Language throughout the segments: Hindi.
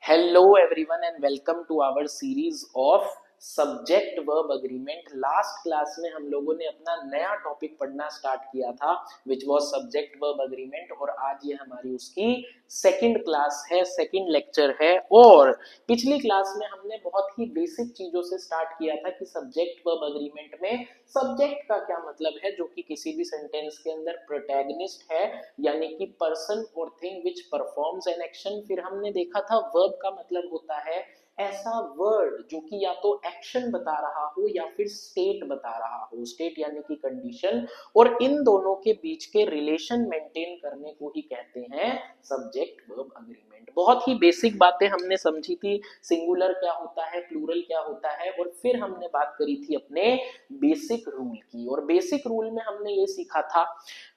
Hello everyone and welcome to our series of subject verb agreement. Last class में हम लोगों ने अपना नया टॉपिक पढ़ना स्टार्ट किया था which was subject verb agreement, और आज ये हमारी उसकी सेकंड क्लास है, सेकंड लेक्चर है। और पिछली क्लास में हमने बहुत ही बेसिक चीजों से स्टार्ट किया था कि सब्जेक्ट वर्ब अग्रीमेंट में सब्जेक्ट का क्या मतलब है, जो कि किसी भी सेंटेंस के अंदर प्रोटैगनिस्ट है, यानी कि पर्सन और thing which performs an action. फिर हमने देखा था वर्ब का मतलब होता है ऐसा वर्ड जो कि या तो एक्शन बता रहा हो या फिर स्टेट बता रहा हो, स्टेट यानी कि कंडीशन, और इन दोनों के बीच के रिलेशन मेंटेन करने को ही कहते हैं सब्जेक्ट वर्ब अग्रीमेंट। बहुत ही बेसिक बातें हमने समझी थी, सिंगुलर क्या होता है, प्लूरल क्या होता है, और फिर हमने बात करी थी अपने बेसिक रूल की। और बेसिक रूल में हमने ये सीखा था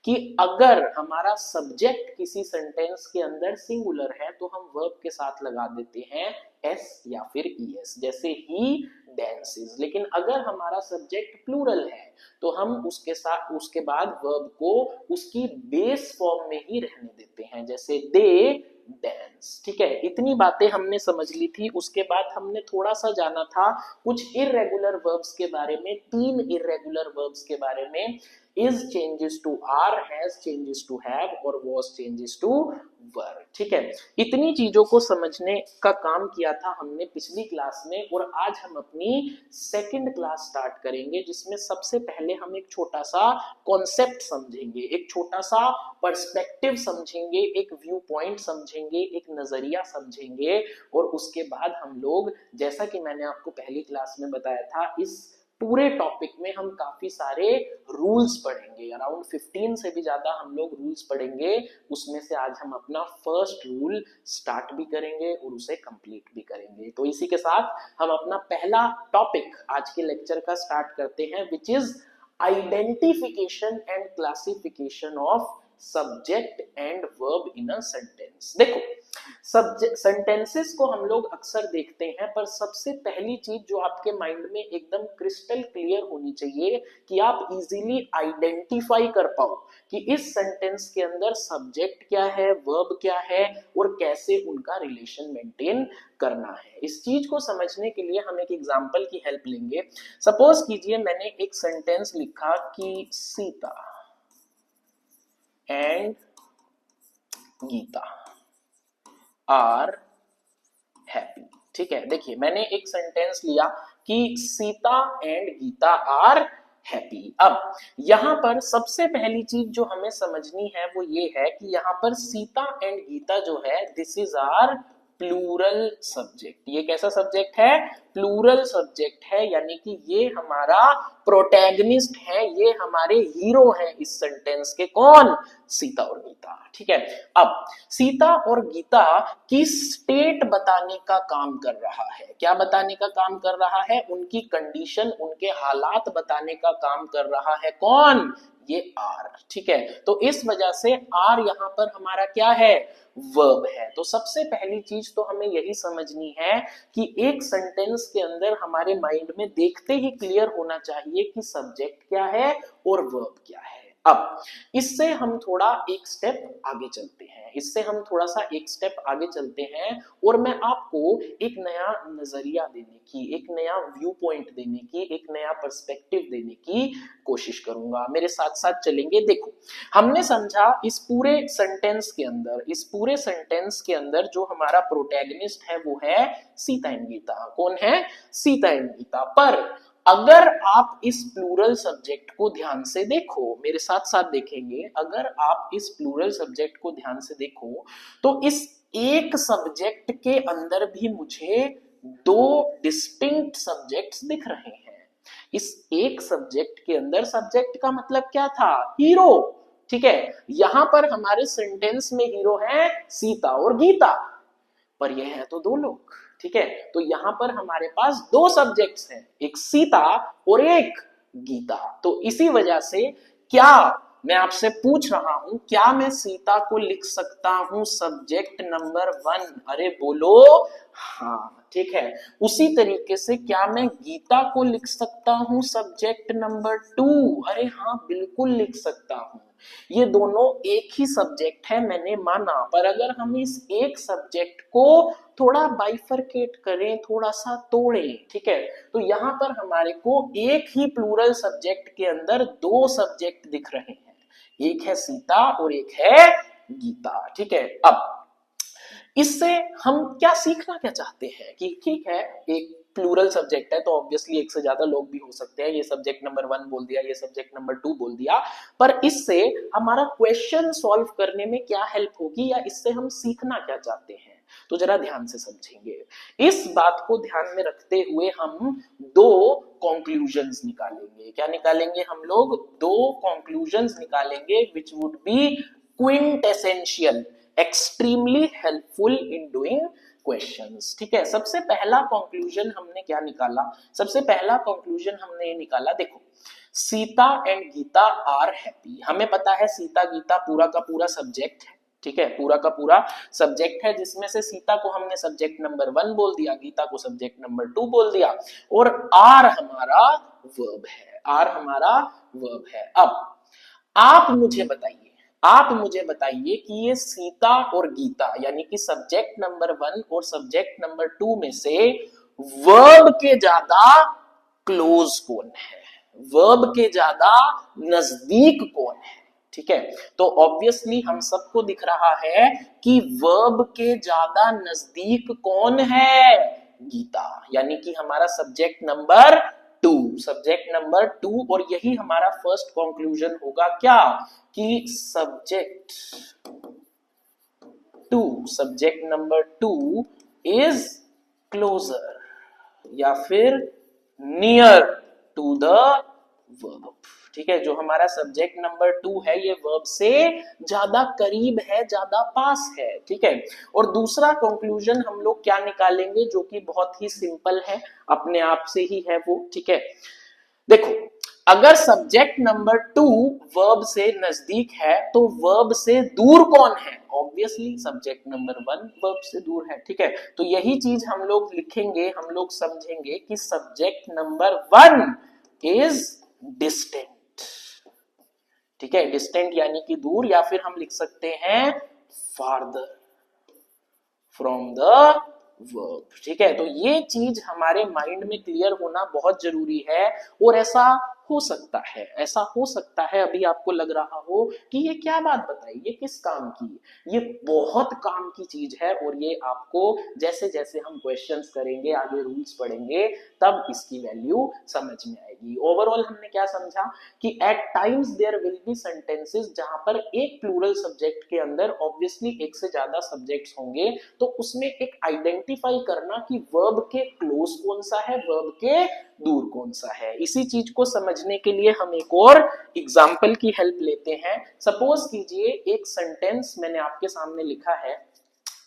कि अगर हमारा सब्जेक्ट किसी सेंटेंस के अंदर सिंगुलर है तो हम वर्ब के साथ लगा देते हैं एस या फिर ईएस, जैसे ही dances। लेकिन अगर हमारा सब्जेक्ट प्लूरल है तो हम उसके बाद वर्ब को उसकी बेस फॉर्म में ही रहने देते हैं, जैसे दे डांस। ठीक है, इतनी बातें हमने समझ ली थी। उसके बाद हमने थोड़ा सा जाना था कुछ इररेगुलर वर्ब्स के बारे में, 3 इररेगुलर वर्ब्स के बारे में। is changes to are, has changes to have, और was changes to were। ठीक है, इतनी चीजों को समझने का काम किया था हमने पिछली क्लास में, और आज हम अपनी सेकंड क्लास स्टार्ट करेंगे जिसमें सबसे पहले हम एक छोटा सा कॉन्सेप्ट समझेंगे, एक छोटा सा पर्सपेक्टिव समझेंगे, एक व्यू पॉइंट समझेंगे, एक नजरिया समझेंगे, और उसके बाद हम लोग, जैसा कि मैंने आपको पहली क्लास में बताया था, इस पूरे टॉपिक में हम काफी सारे रूल्स पढ़ेंगे। अराउंड 15 से भी ज्यादा हम लोग रूल्स पढ़ेंगे। उसमें से आज हम अपना फर्स्ट रूल स्टार्ट भी करेंगे और उसे कंप्लीट भी करेंगे। तो इसी के साथ हम अपना पहला टॉपिक आज के लेक्चर का स्टार्ट करते हैं, which is identification and classification of subject and verb in a sentence. देखो, सेंटेंसेस को हम लोग अक्सर देखते हैं, पर सबसे पहली चीज जो आपके माइंड में एकदम क्रिस्टल क्लियर होनी चाहिए कि आप इजीली आइडेंटिफाई कर पाओ कि इस सेंटेंस के अंदर सब्जेक्ट क्या है, वर्ब क्या है, और कैसे उनका रिलेशन मेंटेन करना है। इस चीज को समझने के लिए हम एक एग्जांपल की हेल्प लेंगे। सपोज कीजिए मैंने एक सेंटेंस लिखा कि Sita and Gita are happy. ठीक है, देखिए मैंने एक सेंटेंस लिया कि Sita and Gita are happy. अब यहां पर सबसे पहली चीज जो हमें समझनी है वो ये है कि यहां पर सीता एंड गीता जो है, this is our plural subject. ये कैसा सब्जेक्ट है? प्लूरल सब्जेक्ट है, यानी कि ये हमारा प्रोटैगनिस्ट है, ये हमारे हीरो हैं इस सेंटेंस के। कौन? सीता और गीता। ठीक है, अब सीता और गीता की स्टेट बताने का काम कर रहा है। क्या बताने का काम कर रहा है? उनकी कंडीशन, उनके हालात बताने का काम कर रहा है। कौन? ये आर। ठीक है, तो इस वजह से आर यहां पर हमारा क्या है? वर्ब है। तो सबसे पहली चीज तो हमें यही समझनी है कि एक सेंटेंस के अंदर हमारे माइंड में देखते ही क्लियर होना चाहिए कि सब्जेक्ट क्या है और वर्ब क्या है। अब इससे हम थोड़ा एक स्टेप आगे चलते हैं, और मैं आपको एक नया नजरिया देने की, एक नया व्यू पॉइंट देने की, एक नया पर्सपेक्टिव देने की कोशिश करूंगा। मेरे साथ साथ चलेंगे। देखो, हमने समझा इस पूरे सेंटेंस के अंदर जो हमारा प्रोटैगनिस्ट है वो है सीता एंड गीता। कौन है? सीता एंड गीता। पर अगर आप इस प्लूरल सब्जेक्ट को ध्यान से देखो, मेरे साथ साथ देखेंगे, अगर आप इस प्लूरल सब्जेक्ट को ध्यान से देखो तो इस एक सब्जेक्ट के अंदर भी मुझे 2 डिस्टिंक्ट सब्जेक्ट्स दिख रहे हैं। इस एक सब्जेक्ट के अंदर, सब्जेक्ट का मतलब क्या था? हीरो। ठीक है, यहां पर हमारे सेंटेंस में हीरो है सीता और गीता, पर यह है तो 2 लोग। ठीक है, तो यहां पर हमारे पास 2 सब्जेक्ट्स हैं, एक सीता और एक गीता। तो इसी वजह से क्या मैं आपसे पूछ रहा हूं, क्या मैं सीता को लिख सकता हूं सब्जेक्ट नंबर 1? अरे बोलो हाँ। ठीक है, उसी तरीके से क्या मैं गीता को लिख सकता हूं सब्जेक्ट नंबर 2? अरे हाँ, बिल्कुल लिख सकता हूं। ये दोनों एक ही सब्जेक्ट है मैंने माना, पर अगर हम इस एक सब्जेक्ट को थोड़ा बाइफरकेट करें, थोड़ा सा तोड़ें, ठीक है, तो यहाँ पर हमारे को एक ही प्लूरल सब्जेक्ट के अंदर दो सब्जेक्ट दिख रहे हैं, एक है सीता और एक है गीता, ठीक है। अब इससे हम क्या सीखना क्या चाहते हैं कि ठीक है एक प्लूरल सब्जेक्ट है तो ऑब्वियसली एक से ज्यादा लोग भी हो सकते हैं, ये सब्जेक्ट नंबर 1 बोल दिया, ये सब्जेक्ट नंबर 2 बोल दिया, पर इससे हमारा क्वेश्चन सॉल्व करने में क्या हेल्प होगी या इससे हम सीखना क्या चाहते हैं, तो जरा ध्यान से समझेंगे। इस बात को ध्यान में रखते हुए हम दो कंक्लूजन्स निकालेंगे। क्या निकालेंगे हम लोग? दो कंक्लूजन्स निकालेंगे which would be quintessential, extremely helpful in doing questions, ठीक है। सबसे पहला कंक्लूजन हमने क्या निकाला? सबसे पहला कंक्लूजन हमने ये निकाला, देखो Sita and Gita are happy. हमें पता है सीता गीता पूरा का पूरा सब्जेक्ट है, ठीक है, पूरा का पूरा सब्जेक्ट है, जिसमें से सीता को हमने सब्जेक्ट नंबर 1 बोल दिया, गीता को सब्जेक्ट नंबर 2 बोल दिया, और आर हमारा वर्ब है, आर हमारा वर्ब है। अब आप मुझे बताइए कि ये सीता और गीता यानी कि सब्जेक्ट नंबर 1 और सब्जेक्ट नंबर 2 में से वर्ब के ज्यादा क्लोज कौन है, वर्ब के ज्यादा नजदीक कौन है, ठीक है। तो ऑब्वियसली हम सबको दिख रहा है कि वर्ब के ज्यादा नजदीक कौन है? गीता, यानी कि हमारा सब्जेक्ट नंबर 2, सब्जेक्ट नंबर 2, और यही हमारा फर्स्ट कंक्लूजन होगा क्या कि सब्जेक्ट नंबर 2 इज क्लोजर या फिर नियर टू द वर्ब, ठीक है। जो हमारा सब्जेक्ट नंबर 2 है ये वर्ब से ज्यादा करीब है, ज्यादा पास है, ठीक है। और दूसरा कंक्लूजन हम लोग क्या निकालेंगे जो कि बहुत ही सिंपल है, अपने आप से ही है वो, ठीक है। देखो अगर सब्जेक्ट नंबर 2 वर्ब से नजदीक है तो वर्ब से दूर कौन है? ऑब्वियसली सब्जेक्ट नंबर 1 वर्ब से दूर है, ठीक है। तो यही चीज हम लोग लिखेंगे, हम लोग समझेंगे कि सब्जेक्ट नंबर 1 इज डिस्टेंट, ठीक है, डिस्टेंट यानी कि दूर, या फिर हम लिख सकते हैं फार्दर फ्रॉम द वर्ब, ठीक है। तो ये चीज हमारे माइंड में क्लियर होना बहुत जरूरी है। और ऐसा हो सकता है, ऐसा हो सकता है अभी आपको लग रहा हो कि ये क्या बात बताई, ये किस काम की? ये बहुत काम की चीज है, और ये आपको जैसे जैसे हम क्वेश्चंस करेंगे, आगे रूल्स पढ़ेंगे, तब इसकी वैल्यू समझ में आएगी। ओवरऑल हमने क्या समझा कि at times there will be sentences जहां पर एक प्लूरल सब्जेक्ट के अंदर ऑब्वियसली एक से ज्यादा सब्जेक्ट्स होंगे, तो उसमें एक आइडेंटिफाई करना कि वर्ब के क्लोज कौन सा है, वर्ब के दूर कौन सा है। इसी चीज को समझने के लिए हम एक और एग्जाम्पल की हेल्प लेते हैं। सपोज कीजिए एक सेंटेंस मैंने आपके सामने लिखा है,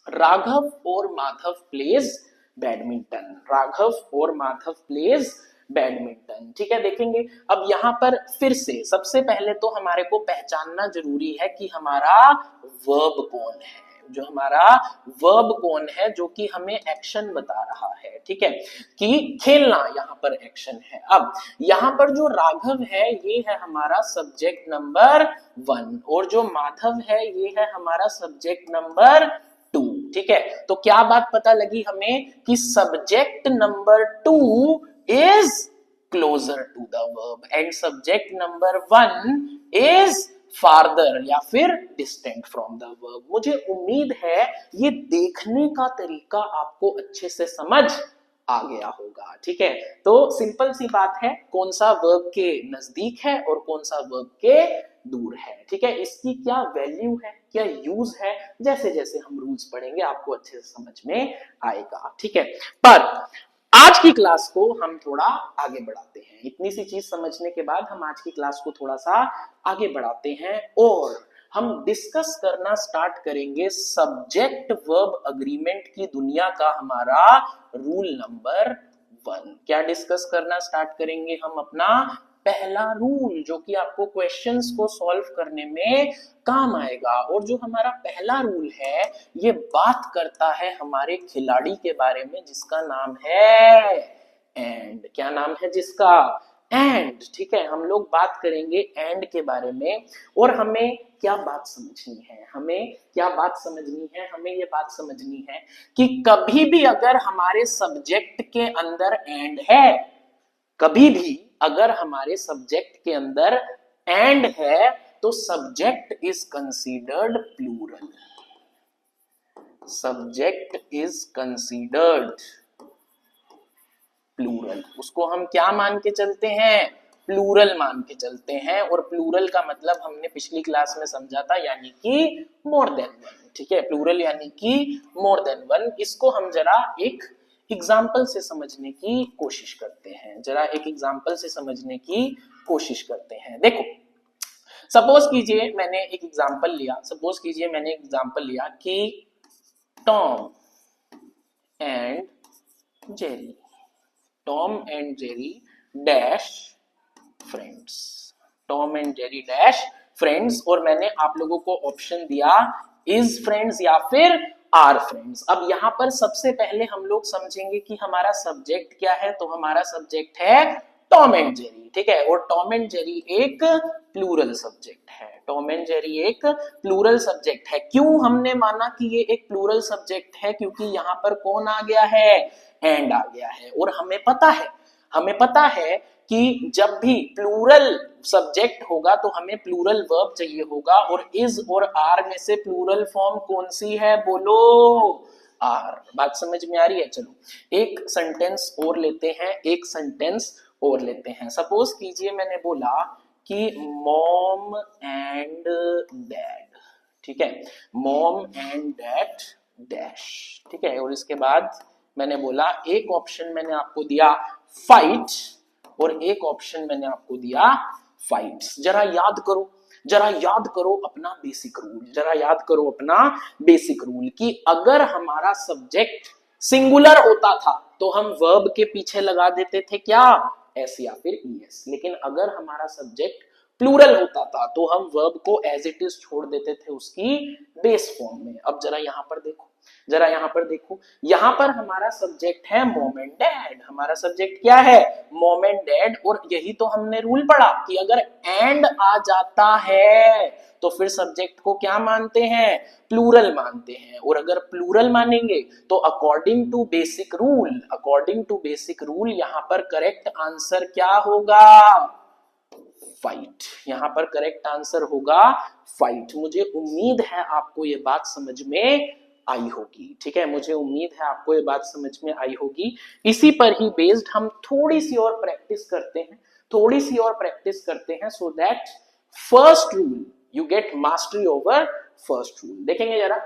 राघव और माधव प्लेज बैडमिंटन, राघव और माधव प्लेज बैडमिंटन, ठीक है। देखेंगे अब यहाँ पर फिर से सबसे पहले तो हमारे को पहचानना जरूरी है कि हमारा वर्ब कौन है, जो हमारा वर्ब कौन है जो कि हमें एक्शन बता रहा है, ठीक है, कि खेलना यहाँ पर एक्शन है। अब यहाँ पर जो राघव है ये है हमारा सब्जेक्ट नंबर 1, और जो माधव है ये है हमारा सब्जेक्ट नंबर 2, ठीक है। तो क्या बात पता लगी हमें कि subject number 2 is closer to the verb and subject number 1 is farther या फिर डिस्टेंट फ्रॉम द वर्ब। मुझे उम्मीद है ये देखने का तरीका आपको अच्छे से समझ आ गया होगा, ठीक है। तो सिंपल सी बात है, कौन सा वर्ब के नजदीक है और कौन सा वर्ब के दूर है, ठीक है। इसकी क्या वैल्यू है, क्या यूज है, जैसे जैसे हम रूल्स पढ़ेंगे आपको अच्छे से समझ में आएगा, ठीक है। पर आज की क्लास को हम थोड़ा आगे बढ़ाते हैं, इतनी सी चीज समझने के बाद हम आज की क्लास को थोड़ा सा आगे बढ़ाते हैं और हम डिस्कस करना स्टार्ट करेंगे सब्जेक्ट वर्ब अग्रीमेंट की दुनिया का हमारा रूल नंबर 1। क्या डिस्कस करना स्टार्ट करेंगे हम? अपना पहला रूल जो कि आपको क्वेश्चंस को सॉल्व करने में काम आएगा। और जो हमारा पहला रूल है ये बात करता है हमारे खिलाड़ी के बारे में जिसका नाम है एंड। क्या नाम है जिसका? एंड, ठीक है, हम लोग बात करेंगे एंड के बारे में। और हमें क्या बात समझनी है, हमें क्या बात समझनी है, हमें ये बात समझनी है कि कभी भी अगर हमारे सब्जेक्ट के अंदर एंड है, कभी भी अगर हमारे सब्जेक्ट के अंदर एंड है, तो subject is considered plural. Subject is considered plural. उसको हम क्या मान के चलते हैं? प्लूरल मान के चलते हैं। और प्लूरल का मतलब हमने पिछली क्लास में समझा था, यानी कि मोर देन वन। ठीक है, प्लूरल यानी कि मोर देन वन। इसको हम जरा एक एग्जाम्पल से समझने की कोशिश करते हैं, जरा एक एग्जाम्पल से समझने की कोशिश करते हैं। देखो, सपोज कीजिए मैंने एक एग्जाम्पल लिया, सपोज कीजिए मैंने एग्जाम्पल लिया कि Tom and Jerry, Tom and Jerry dash friends, Tom and Jerry dash friends. और मैंने आप लोगों को ऑप्शन दिया इज फ्रेंड्स या फिर आर फ्रेंड्स। अब यहां पर सबसे पहले हम लोग समझेंगे कि हमारा सब्जेक्ट क्या है। तो हमारा सब्जेक्ट है टॉम एंड जेरी, ठीक है। और टॉम एंड जेरी एक प्लूरल सब्जेक्ट है, टॉम एंड जेरी एक प्लूरल सब्जेक्ट है। क्यों हमने माना कि ये एक प्लूरल सब्जेक्ट है? क्योंकि यहाँ पर कौन आ गया है? एंड आ गया है। और हमें पता है कि जब भी प्लूरल सब्जेक्ट होगा तो हमें प्लूरल वर्ब चाहिए होगा। और इज और आर में से प्लूरल फॉर्म कौन सी है? बोलो, आर। बात समझ में आ रही है? चलो एक सेंटेंस और लेते हैं, एक सेंटेंस और लेते हैं। सपोज कीजिए मैंने बोला कि मॉम एंड डैड, ठीक है, मॉम एंड डैड डैश, ठीक है। और इसके बाद मैंने बोला, एक ऑप्शन मैंने आपको दिया फाइट और एक ऑप्शन मैंने आपको दिया फाइट्स। जरा याद करो, जरा याद करो अपना बेसिक रूल, जरा याद करो अपना बेसिक रूल कि अगर हमारा सब्जेक्ट सिंगुलर होता था तो हम वर्ब के पीछे लगा देते थे क्या? एस या फिर ईएस। लेकिन अगर हमारा सब्जेक्ट प्लूरल होता था तो हम वर्ब को एज इट इज छोड़ देते थे उसकी बेस फॉर्म में। अब जरा यहां पर देखो, जरा यहां पर देखो, यहां पर हमारा सब्जेक्ट है मॉम एंड डैड। हमारा सब्जेक्ट क्या है? Mom and dad. और यही तो हमने रूल पढ़ा कि अगर एंड आ जाता है तो फिर सब्जेक्ट को क्या मानते हैं? प्लूरल मानते हैं। और अगर प्लूरल मानेंगे तो according to basic rule, according to basic rule यहां पर करेक्ट आंसर क्या होगा? फाइट। यहां पर करेक्ट आंसर होगा फाइट। मुझे उम्मीद है आपको ये बात समझ में आई होगी, ठीक है, मुझे उम्मीद है आपको ये बात समझ में आई होगी। इसी पर ही बेस्ड हम थोड़ी सी और प्रैक्टिस करते हैं, थोड़ी सी और प्रैक्टिस करते हैं, so that first rule you get mastery over first rule. देखेंगे जरा,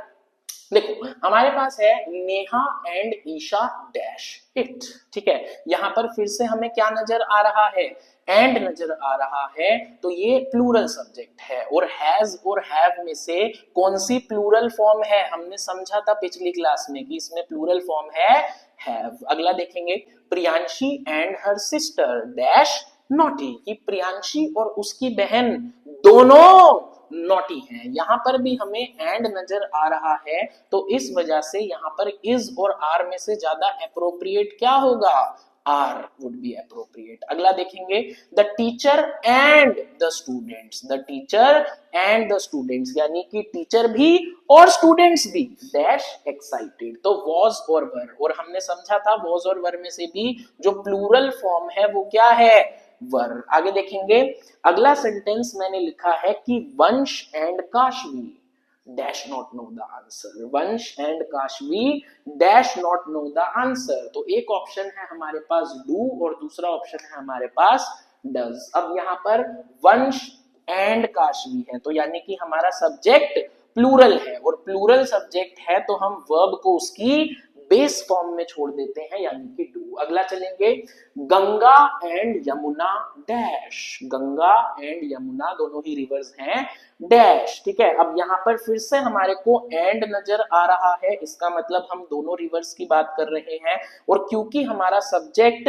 देखो हमारे पास है Neha and Isha dash it, ठीक है। यहां पर फिर से हमें क्या नजर आ रहा है? एंड नजर आ रहा है। तो ये प्लूरल सब्जेक्ट है। और हैज और हैव में से कौन सी प्लूरल फॉर्म है? हमने समझा था पिछली क्लास में कि इसमें प्लूरल फॉर्म है हैव। अगला देखेंगे, Priyanshi and her sister dash naughty, कि प्रियांशी और उसकी बहन दोनों नॉटी हैं। यहां पर भी हमें एंड नजर आ रहा है, तो इस वजह से यहां पर इज और आर में से ज्यादा एप्रोप्रिएट क्या होगा? Are would be appropriate. अगला देखेंगे, the teacher and the students, the teacher and the students, यानी कि टीचर भी और स्टूडेंट्स भी डैश एक्साइटेड। तो वॉज और वर, और हमने समझा था वॉज और वर में से भी जो प्लूरल फॉर्म है वो क्या है? वर। आगे देखेंगे, अगला सेंटेंस मैंने लिखा है कि Vansh and Kashvi dash not know the answer, Vansh and Kashvi dash not know the answer. तो एक ऑप्शन है हमारे पास डू और दूसरा ऑप्शन है हमारे पास डज। अब यहां पर वंश एंड काशवी है, तो यानी कि हमारा सब्जेक्ट प्लूरल है, और प्लूरल सब्जेक्ट है तो हम वर्ब को उसकी बेस फॉर्म में छोड़ देते हैं, यानी कि डू। अगला चलेंगे, Ganga and Yamuna dash, Ganga and Yamuna दोनों ही रिवर्स हैं डैश, ठीक है। अब यहां पर फिर से हमारे को एंड नजर आ रहा है, इसका मतलब हम दोनों रिवर्स की बात कर रहे हैं। और क्योंकि हमारा सब्जेक्ट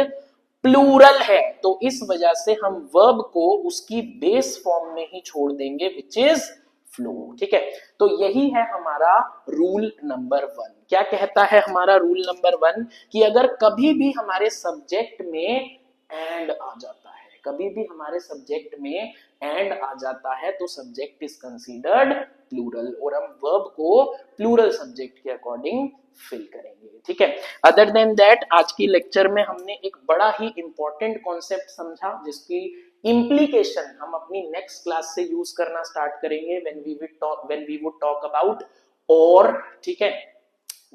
प्लूरल है तो इस वजह से हम वर्ब को उसकी बेस फॉर्म में ही छोड़ देंगे, विच इज फ्लो, ठीक है। तो यही है हमारा रूल नंबर 1। क्या कहता है हमारा रूल नंबर 1? कि अगर कभी भी हमारे सब्जेक्ट में एंड आ जाता है, कभी भी हमारे सब्जेक्ट में एंड आ जाता है तो सब्जेक्ट इज कंसीडर्ड प्लूरल, और हम वर्ब को प्लूरल सब्जेक्ट के अकॉर्डिंग फिल करेंगे, ठीक है। अदर देन दैट आज की लेक्चर में हमने एक बड़ा ही इंपॉर्टेंट कॉन्सेप्ट समझा जिसकी इम्प्लीकेशन हम अपनी नेक्स्ट क्लास से यूज करना स्टार्ट करेंगे when we would talk about और, ठीक है।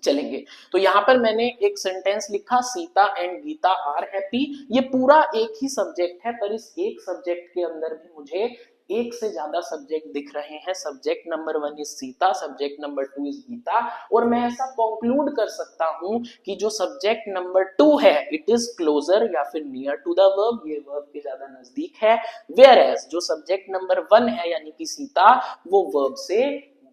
चलेंगे, तो यहां पर मैंने एक सेंटेंस लिखा, Sita and Gita are happy. ये पूरा एक ही सब्जेक्ट है, पर इस एक सब्जेक्ट के अंदर भी मुझे एक से ज्यादा सब्जेक्ट दिख रहे हैं। Subject number 1 is Sita, subject number 2 is Gita, और मैं ऐसा कंक्लूड कर सकता हूं कि जो सब्जेक्ट नंबर 2 है इट इज क्लोजर या फिर नियर टू द वर्ब, ये वर्ब के ज्यादा नजदीक है, वेयर एज जो सब्जेक्ट नंबर 1 है यानी कि सीता वो वर्ब से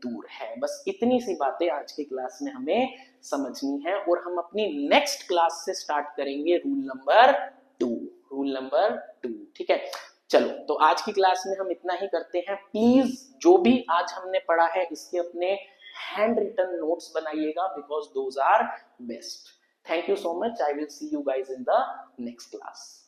दूर है। बस इतनी सी बातें आज की क्लास में हमें समझनी है, और हम अपनी नेक्स्ट क्लास से स्टार्ट करेंगे रूल नंबर 2, ठीक है। चलो, तो आज की क्लास में हम इतना ही करते हैं। प्लीज जो भी आज हमने पढ़ा है इसके अपने हैंड रिटन नोट्स बनाइएगा, because those are best. Thank you so much, I will see you guys in the next class.